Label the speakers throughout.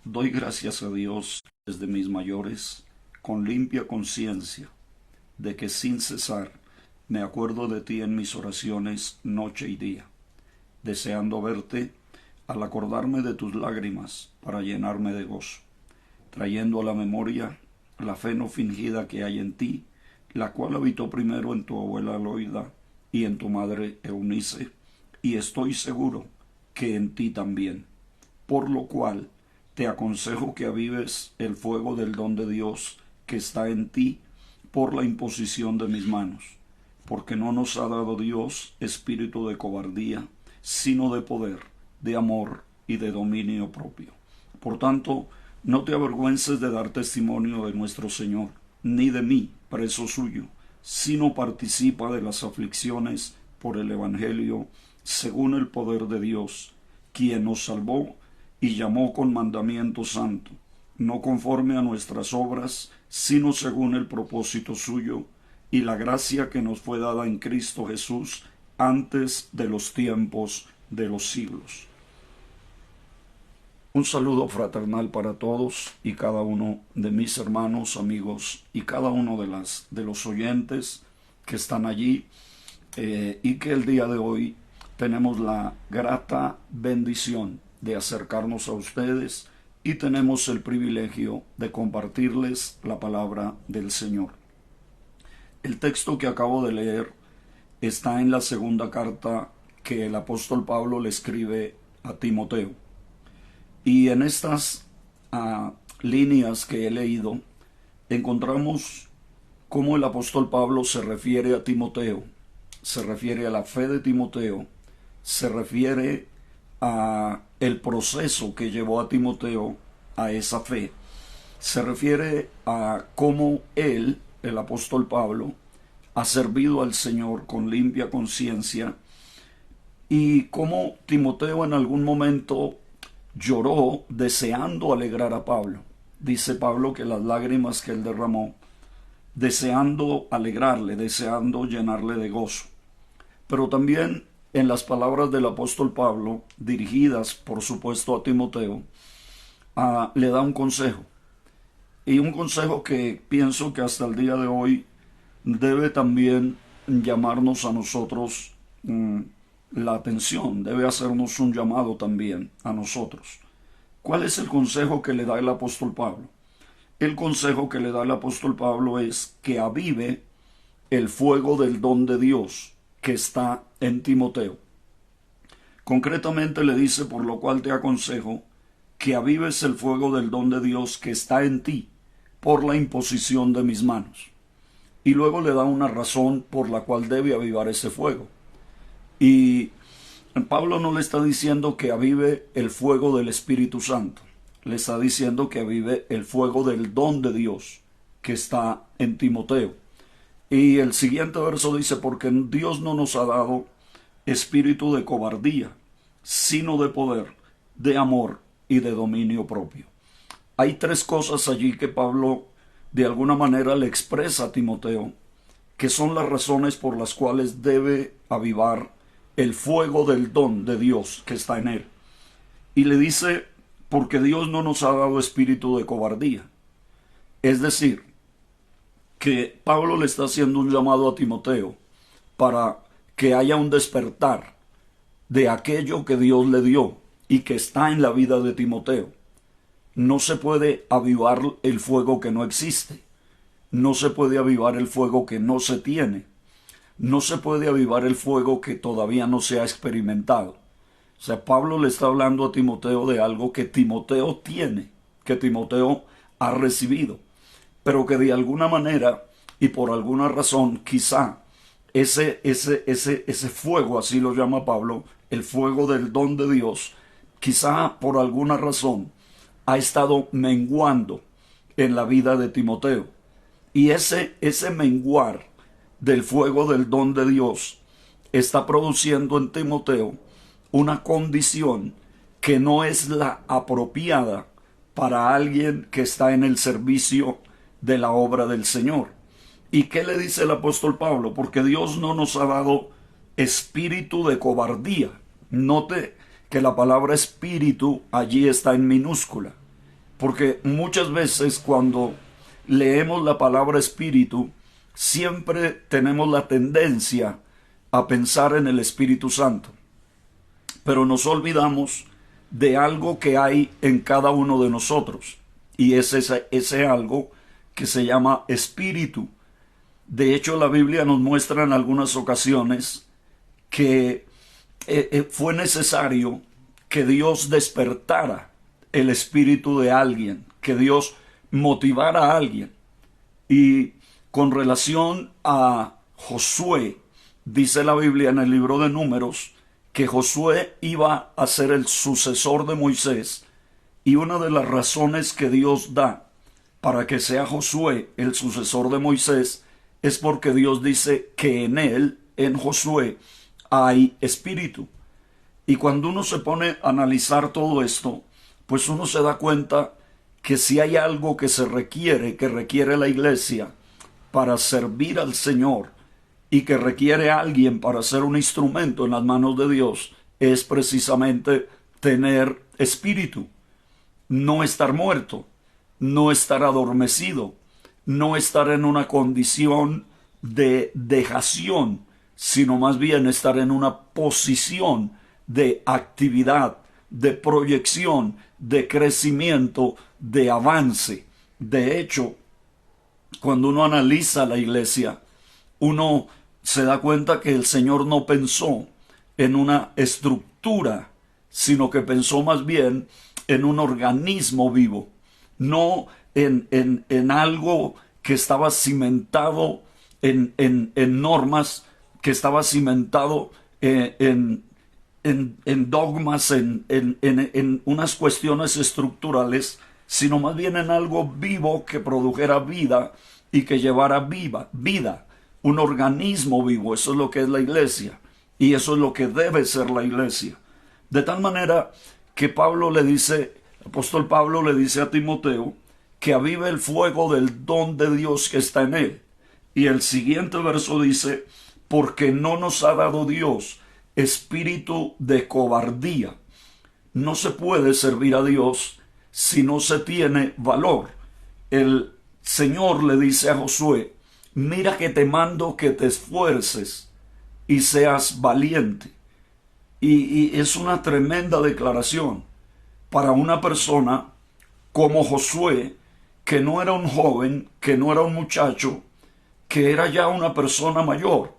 Speaker 1: Doy gracias a Dios desde mis mayores, con limpia conciencia, de que sin cesar me acuerdo de ti en mis oraciones noche y día, deseando verte al acordarme de tus lágrimas para llenarme de gozo, trayendo a la memoria la fe no fingida que hay en ti, la cual habitó primero en tu abuela Loida y en tu madre Eunice, y estoy seguro que en ti también, por lo cual te aconsejo que avives el fuego del don de Dios que está en ti por la imposición de mis manos, porque no nos ha dado Dios espíritu de cobardía, sino de poder, de amor y de dominio propio. Por tanto, no te avergüences de dar testimonio de nuestro Señor, ni de mí, preso suyo, sino participa de las aflicciones por el Evangelio, según el poder de Dios, quien nos salvó y llamó con mandamiento santo, no conforme a nuestras obras, sino según el propósito suyo y la gracia que nos fue dada en Cristo Jesús antes de los tiempos de los siglos. Un saludo fraternal para todos y cada uno de mis hermanos, amigos y cada uno de los oyentes que están allí y que el día de hoy tenemos la grata bendición de acercarnos a ustedes y tenemos el privilegio de compartirles la palabra del Señor. El texto que acabo de leer está en la segunda carta que el apóstol Pablo le escribe a Timoteo. Y en estas líneas que he leído, encontramos cómo el apóstol Pablo se refiere a Timoteo, se refiere a la fe de Timoteo, se refiere a el proceso que llevó a Timoteo a esa fe. Se refiere a cómo él, el apóstol Pablo, ha servido al Señor con limpia conciencia y cómo Timoteo en algún momento lloró deseando alegrar a Pablo. Dice Pablo que las lágrimas que él derramó, deseando alegrarle, deseando llenarle de gozo. Pero también en las palabras del apóstol Pablo, dirigidas por supuesto a Timoteo, le da un consejo. Y un consejo que pienso que hasta el día de hoy debe también llamarnos a nosotros la atención, debe hacernos un llamado también a nosotros. ¿Cuál es el consejo que le da el apóstol Pablo? El consejo que le da el apóstol Pablo es que avive el fuego del don de Dios que está en Timoteo. Concretamente le dice, por lo cual te aconsejo que avives el fuego del don de Dios que está en ti por la imposición de mis manos. Y luego le da una razón por la cual debe avivar ese fuego. Y Pablo no le está diciendo que avive el fuego del Espíritu Santo, le está diciendo que avive el fuego del don de Dios que está en Timoteo. Y el siguiente verso dice, porque Dios no nos ha dado espíritu de cobardía, sino de poder, de amor y de dominio propio. Hay tres cosas allí que Pablo de alguna manera le expresa a Timoteo, que son las razones por las cuales debe avivar el fuego del don de Dios que está en él. Y le dice, porque Dios no nos ha dado espíritu de cobardía. Es decir, que Pablo le está haciendo un llamado a Timoteo para que haya un despertar de aquello que Dios le dio y que está en la vida de Timoteo. No se puede avivar el fuego que no existe. No se puede avivar el fuego que no se tiene. No se puede avivar el fuego que todavía no se ha experimentado. O sea, Pablo le está hablando a Timoteo de algo que Timoteo tiene, que Timoteo ha recibido, pero que de alguna manera y por alguna razón, quizá ese fuego, así lo llama Pablo, el fuego del don de Dios, quizá por alguna razón ha estado menguando en la vida de Timoteo. Y ese menguar del fuego del don de Dios está produciendo en Timoteo una condición que no es la apropiada para alguien que está en el servicio de la obra del Señor. ¿Y qué le dice el apóstol Pablo? Porque Dios no nos ha dado espíritu de cobardía. Note que la palabra espíritu allí está en minúscula. porque muchas veces cuando leemos la palabra espíritu, siempre tenemos la tendencia a pensar en el Espíritu Santo, pero nos olvidamos de algo que hay en cada uno de nosotros, y es ese algo que se llama espíritu. De hecho, la Biblia nos muestra en algunas ocasiones que fue necesario que Dios despertara el espíritu de alguien, que Dios motivara a alguien. Y con relación a Josué, dice la Biblia en el libro de Números, que Josué iba a ser el sucesor de Moisés, y una de las razones que Dios da para que sea Josué el sucesor de Moisés es porque Dios dice que en él, en Josué, hay espíritu. Y cuando uno se pone a analizar todo esto, pues uno se da cuenta que si hay algo que requiere la iglesia para servir al Señor, y que requiere a alguien para ser un instrumento en las manos de Dios, es precisamente tener espíritu, no estar muerto, no estar adormecido, no estar en una condición de dejación, sino más bien estar en una posición de actividad, de proyección, de crecimiento, de avance. De hecho, cuando uno analiza la iglesia, uno se da cuenta que el Señor no pensó en una estructura, sino que pensó más bien en un organismo vivo, no en algo que estaba cimentado en normas, que estaba cimentado en dogmas, en unas cuestiones estructurales, sino más bien en algo vivo que produjera vida y que llevara vida. Un organismo vivo, eso es lo que es la iglesia, y eso es lo que debe ser la iglesia. De tal manera que el apóstol Pablo le dice a Timoteo que avive el fuego del don de Dios que está en él. Y el siguiente verso dice, porque no nos ha dado Dios espíritu de cobardía. No se puede servir a Dios si no se tiene valor. El Señor le dice a Josué, mira que te mando que te esfuerces y seas valiente. Y es una tremenda declaración para una persona como Josué, que no era un joven, que no era un muchacho, que era ya una persona mayor.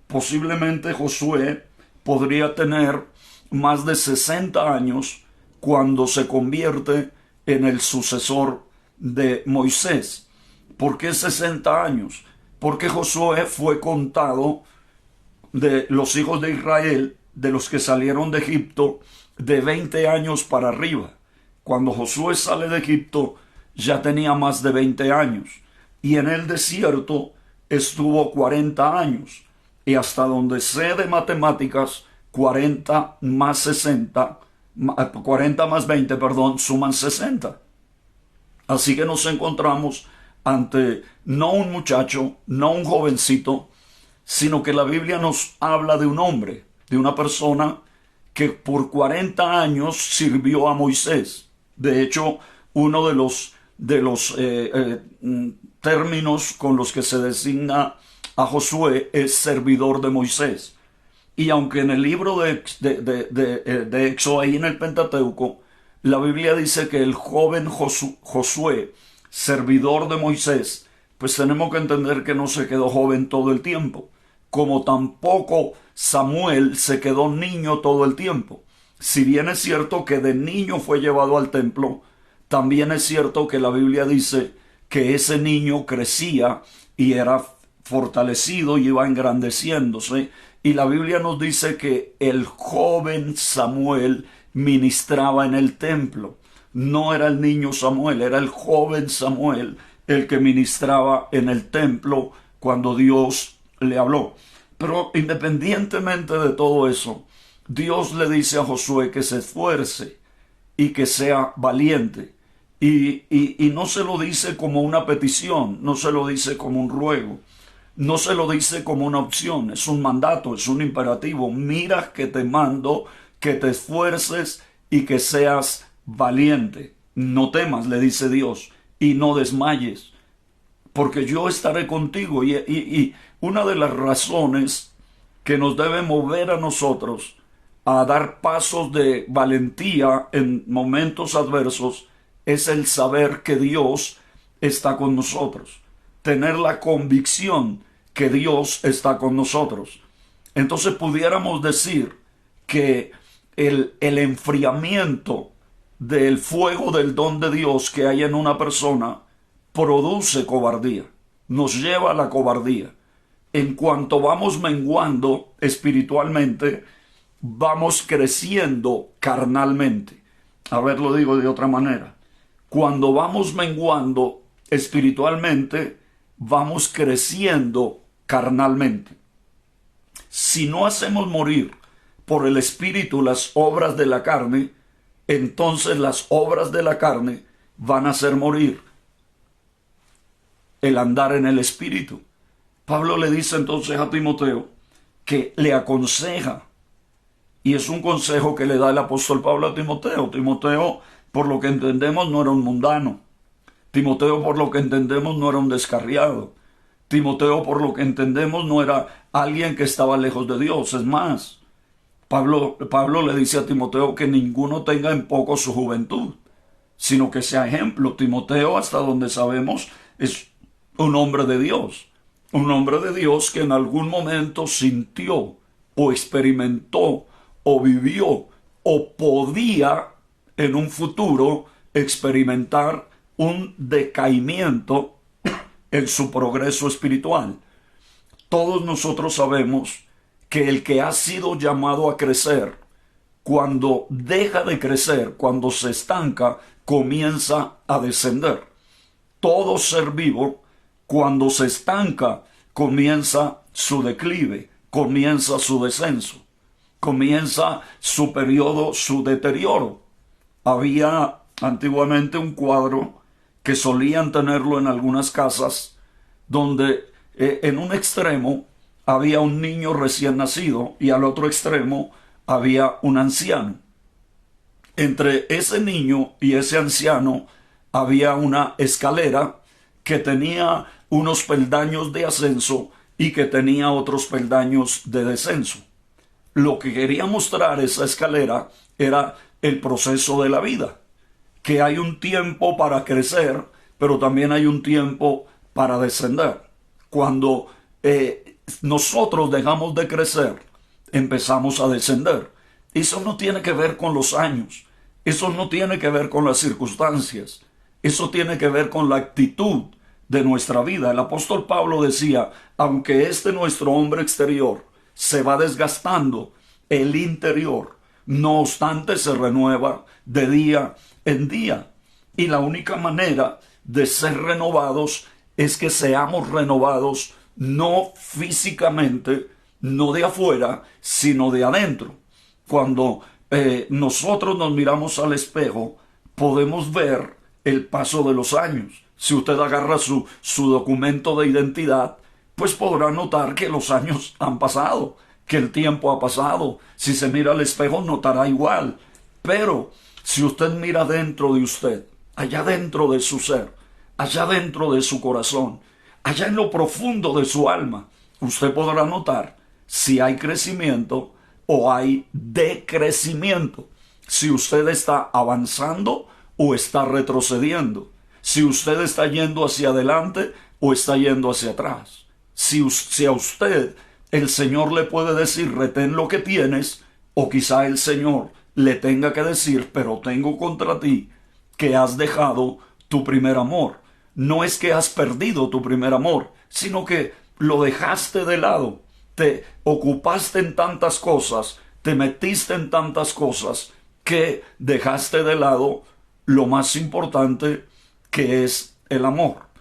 Speaker 1: Posiblemente Josué podría tener más de 60 años cuando se convierte en el sucesor de Moisés. ¿Por qué 60 años? Porque Josué fue contado de los hijos de Israel, de los que salieron de Egipto, de 20 años para arriba. Cuando Josué sale de Egipto, ya tenía más de 20 años. Y en el desierto estuvo 40 años. Y hasta donde sé de matemáticas, 40 más 20, suman 60. Así que nos encontramos ante no un muchacho, no un jovencito, sino que la Biblia nos habla de un hombre, de una persona que por 40 años sirvió a Moisés. De hecho, uno de los términos con los que se designa a Josué es servidor de Moisés. Y aunque en el libro de Éxodo, ahí en el Pentateuco, la Biblia dice que el joven Josué, servidor de Moisés, pues tenemos que entender que no se quedó joven todo el tiempo, como tampoco Samuel se quedó niño todo el tiempo. Si bien es cierto que de niño fue llevado al templo, también es cierto que la Biblia dice que ese niño crecía y era fortalecido y iba engrandeciéndose. Y la Biblia nos dice que el joven Samuel ministraba en el templo. No era el niño Samuel, era el joven Samuel el que ministraba en el templo cuando Dios le habló. Pero independientemente de todo eso, Dios le dice a Josué que se esfuerce y que sea valiente. Y no se lo dice como una petición, no se lo dice como un ruego, no se lo dice como una opción, es un mandato, es un imperativo. Mira que te mando que te esfuerces y que seas valiente. No temas, le dice Dios, y no desmayes, porque yo estaré contigo. Y una de las razones que nos debe mover a nosotros a dar pasos de valentía en momentos adversos es el saber que Dios está con nosotros, tener la convicción que Dios está con nosotros. Entonces pudiéramos decir que el enfriamiento del fuego del don de Dios que hay en una persona produce cobardía, nos lleva a la cobardía. En cuanto vamos menguando espiritualmente, vamos creciendo carnalmente. A ver, lo digo de otra manera. Cuando vamos menguando espiritualmente, vamos creciendo carnalmente. Si no hacemos morir por el Espíritu las obras de la carne, entonces las obras de la carne van a hacer morir el andar en el Espíritu. Pablo le dice entonces a Timoteo que le aconseja, y es un consejo que le da el apóstol Pablo a Timoteo. Timoteo, por lo que entendemos, no era un mundano. Timoteo, por lo que entendemos, no era un descarriado. Timoteo, por lo que entendemos, no era alguien que estaba lejos de Dios. Es más, Pablo le dice a Timoteo que ninguno tenga en poco su juventud, sino que sea ejemplo. Timoteo, hasta donde sabemos, es un hombre de Dios. Un hombre de Dios que en algún momento sintió o experimentó o vivió o podía en un futuro experimentar un decaimiento en su progreso espiritual. Todos nosotros sabemos que el que ha sido llamado a crecer, cuando deja de crecer, cuando se estanca, comienza a descender. Todo ser vivo, cuando se estanca, comienza su declive, comienza su descenso, comienza su periodo, su deterioro. Había antiguamente un cuadro que solían tenerlo en algunas casas, donde en un extremo había un niño recién nacido y al otro extremo había un anciano. Entre ese niño y ese anciano había una escalera que tenía unos peldaños de ascenso y que tenía otros peldaños de descenso. Lo que quería mostrar esa escalera era el proceso de la vida, que hay un tiempo para crecer, pero también hay un tiempo para descender. Cuando nosotros dejamos de crecer, empezamos a descender. Eso no tiene que ver con los años, eso no tiene que ver con las circunstancias, eso tiene que ver con la actitud de nuestra vida. El apóstol Pablo decía, aunque nuestro hombre exterior se va desgastando, el interior, no obstante, se renueva de día en día. Y la única manera de ser renovados es que seamos renovados no físicamente, no de afuera, sino de adentro. Cuando nosotros nos miramos al espejo, podemos ver el paso de los años. Si usted agarra su documento de identidad, pues podrá notar que los años han pasado, que el tiempo ha pasado. Si se mira al espejo, notará igual. Pero si usted mira dentro de usted, allá dentro de su ser, allá dentro de su corazón, allá en lo profundo de su alma, usted podrá notar si hay crecimiento o hay decrecimiento, si usted está avanzando o está retrocediendo, si usted está yendo hacia adelante o está yendo hacia atrás. Si a usted el Señor le puede decir, retén lo que tienes, o quizá el Señor le tenga que decir, pero tengo contra ti que has dejado tu primer amor. No es que has perdido tu primer amor, sino que lo dejaste de lado. Te ocupaste en tantas cosas, te metiste en tantas cosas, que dejaste de lado lo más importante, que es el amor.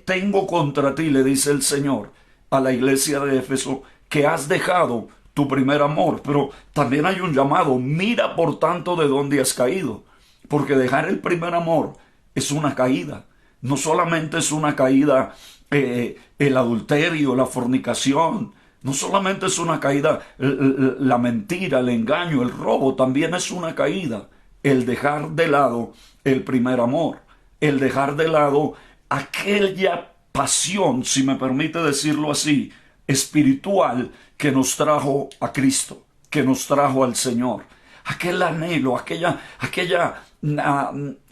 Speaker 1: Tengo contra ti, le dice el Señor a la iglesia de Éfeso, que has dejado tu primer amor. Pero también hay un llamado: mira por tanto de dónde has caído, porque dejar el primer amor es una caída. No solamente es una caída el adulterio, la fornicación, no solamente es una caída la mentira, el engaño, el robo, también es una caída el dejar de lado el primer amor, el dejar de lado aquella pasión, si me permite decirlo así, espiritual que nos trajo a Cristo, que nos trajo al Señor. Aquel anhelo, aquella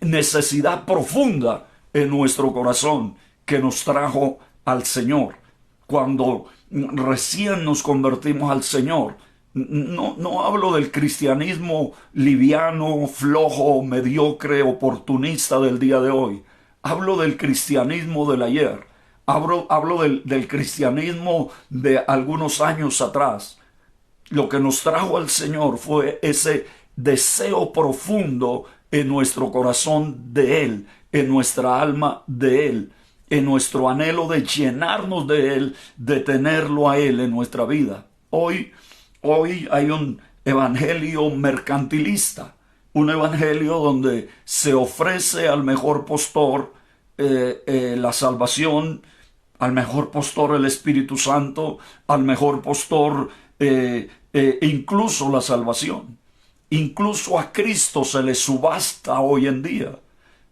Speaker 1: necesidad profunda en nuestro corazón que nos trajo al Señor. Cuando recién nos convertimos al Señor, no hablo del cristianismo liviano, flojo, mediocre, oportunista del día de hoy. Hablo del cristianismo del ayer. Hablo del cristianismo de algunos años atrás. Lo que nos trajo al Señor fue ese deseo profundo en nuestro corazón de Él, en nuestra alma de Él, en nuestro anhelo de llenarnos de Él, de tenerlo a Él en nuestra vida. Hoy hay un evangelio mercantilista, un evangelio donde se ofrece al mejor postor la salvación, al mejor postor el Espíritu Santo, al mejor postor incluso la salvación. Incluso a Cristo se le subasta hoy en día.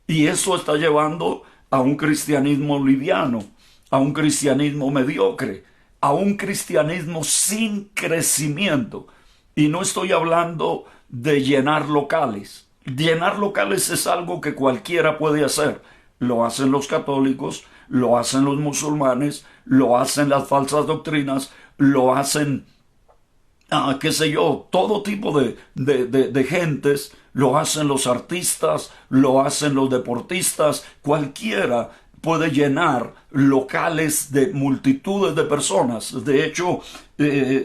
Speaker 1: Y eso está llevando a un cristianismo liviano, a un cristianismo mediocre, a un cristianismo sin crecimiento. Y no estoy hablando de llenar locales. Llenar locales es algo que cualquiera puede hacer. Lo hacen los católicos, lo hacen los musulmanes, lo hacen las falsas doctrinas, lo hacen, qué sé yo, todo tipo de gentes, lo hacen los artistas, lo hacen los deportistas, cualquiera puede llenar locales de multitudes de personas. De hecho,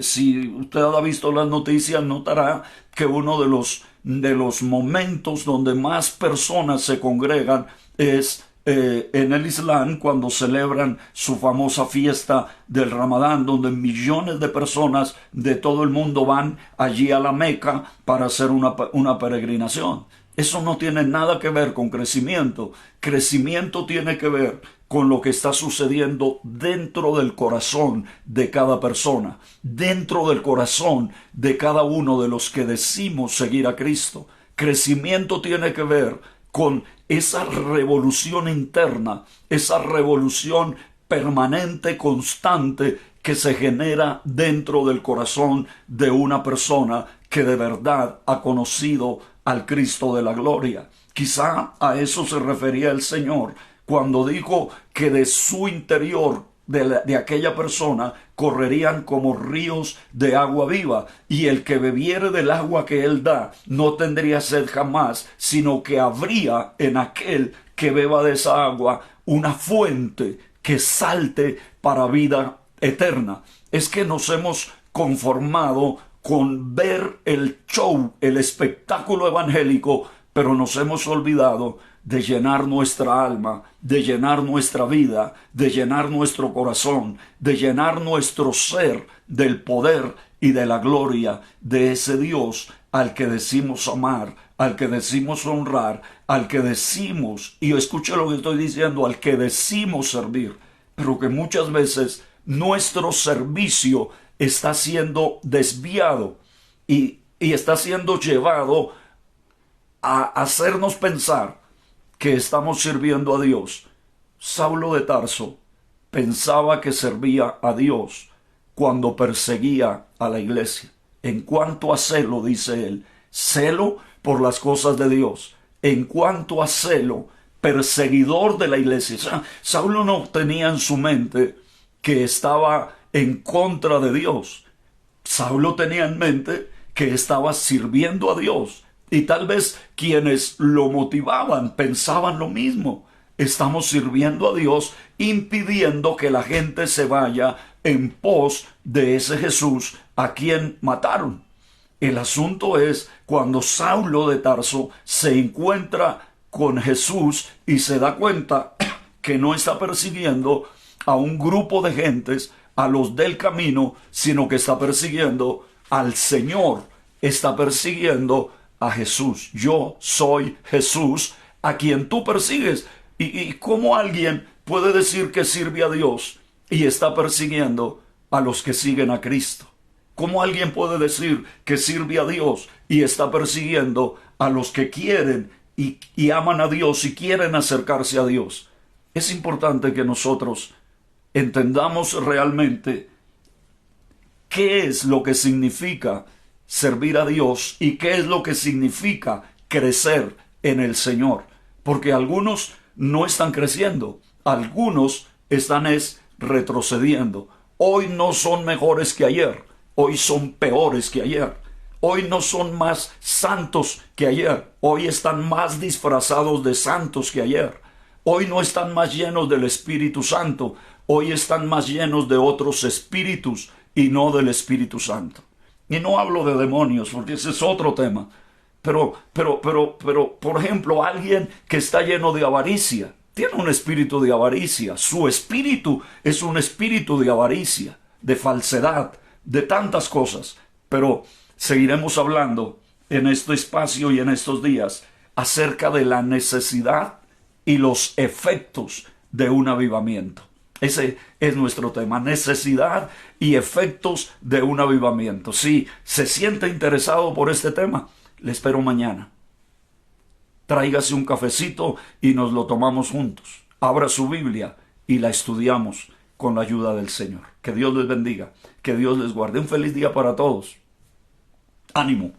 Speaker 1: si usted ha visto las noticias, notará que uno de los momentos donde más personas se congregan es en el Islam, cuando celebran su famosa fiesta del Ramadán, donde millones de personas de todo el mundo van allí a la Meca para hacer una peregrinación. Eso no tiene nada que ver con crecimiento. Crecimiento tiene que ver con lo que está sucediendo dentro del corazón de cada persona, dentro del corazón de cada uno de los que decimos seguir a Cristo. Crecimiento tiene que ver con esa revolución interna, esa revolución permanente, constante, que se genera dentro del corazón de una persona que de verdad ha conocido al Cristo de la gloria. Quizá a eso se refería el Señor cuando dijo que de su interior, de aquella persona, correrían como ríos de agua viva, y el que bebiere del agua que Él da no tendría sed jamás, sino que habría en aquel que beba de esa agua una fuente que salte para vida eterna. Es que nos hemos conformado con ver el show, el espectáculo evangélico, pero nos hemos olvidado de llenar nuestra alma, de llenar nuestra vida, de llenar nuestro corazón, de llenar nuestro ser del poder y de la gloria de ese Dios al que decimos amar, al que decimos honrar, al que decimos, y escuche lo que estoy diciendo, al que decimos servir, pero que muchas veces nuestro servicio está siendo desviado y está siendo llevado a hacernos pensar que estamos sirviendo a Dios. Saulo de Tarso pensaba que servía a Dios cuando perseguía a la iglesia. En cuanto a celo, dice él, celo por las cosas de Dios. En cuanto a celo, perseguidor de la iglesia. O sea, Saulo no tenía en su mente que estaba en contra de Dios. Saulo tenía en mente que estaba sirviendo a Dios. Y tal vez quienes lo motivaban pensaban lo mismo. Estamos sirviendo a Dios, impidiendo que la gente se vaya en pos de ese Jesús a quien mataron. El asunto es cuando Saulo de Tarso se encuentra con Jesús y se da cuenta que no está persiguiendo a un grupo de gentes, a los del camino, sino que está persiguiendo al Señor, está persiguiendo a Jesús. Yo soy Jesús a quien tú persigues. ¿Y cómo alguien puede decir que sirve a Dios y está persiguiendo a los que siguen a Cristo? ¿Cómo alguien puede decir que sirve a Dios y está persiguiendo a los que quieren y aman a Dios y quieren acercarse a Dios. Es importante que nosotros entendamos realmente qué es lo que significa servir a Dios y qué es lo que significa crecer en el Señor. Porque algunos no están creciendo, algunos están retrocediendo. Hoy no son mejores que ayer, hoy son peores que ayer. Hoy no son más santos que ayer, hoy están más disfrazados de santos que ayer. Hoy no están más llenos del Espíritu Santo, hoy están más llenos de otros espíritus y no del Espíritu Santo. Y no hablo de demonios, porque ese es otro tema. Pero, por ejemplo, alguien que está lleno de avaricia, tiene un espíritu de avaricia. Su espíritu es un espíritu de avaricia, de falsedad, de tantas cosas. Pero seguiremos hablando en este espacio y en estos días acerca de la necesidad y los efectos de un avivamiento. Ese es nuestro tema, necesidad y efectos de un avivamiento. Si se siente interesado por este tema, le espero mañana. Tráigase un cafecito y nos lo tomamos juntos. Abra su Biblia y la estudiamos con la ayuda del Señor. Que Dios les bendiga, que Dios les guarde. Un feliz día para todos. Ánimo.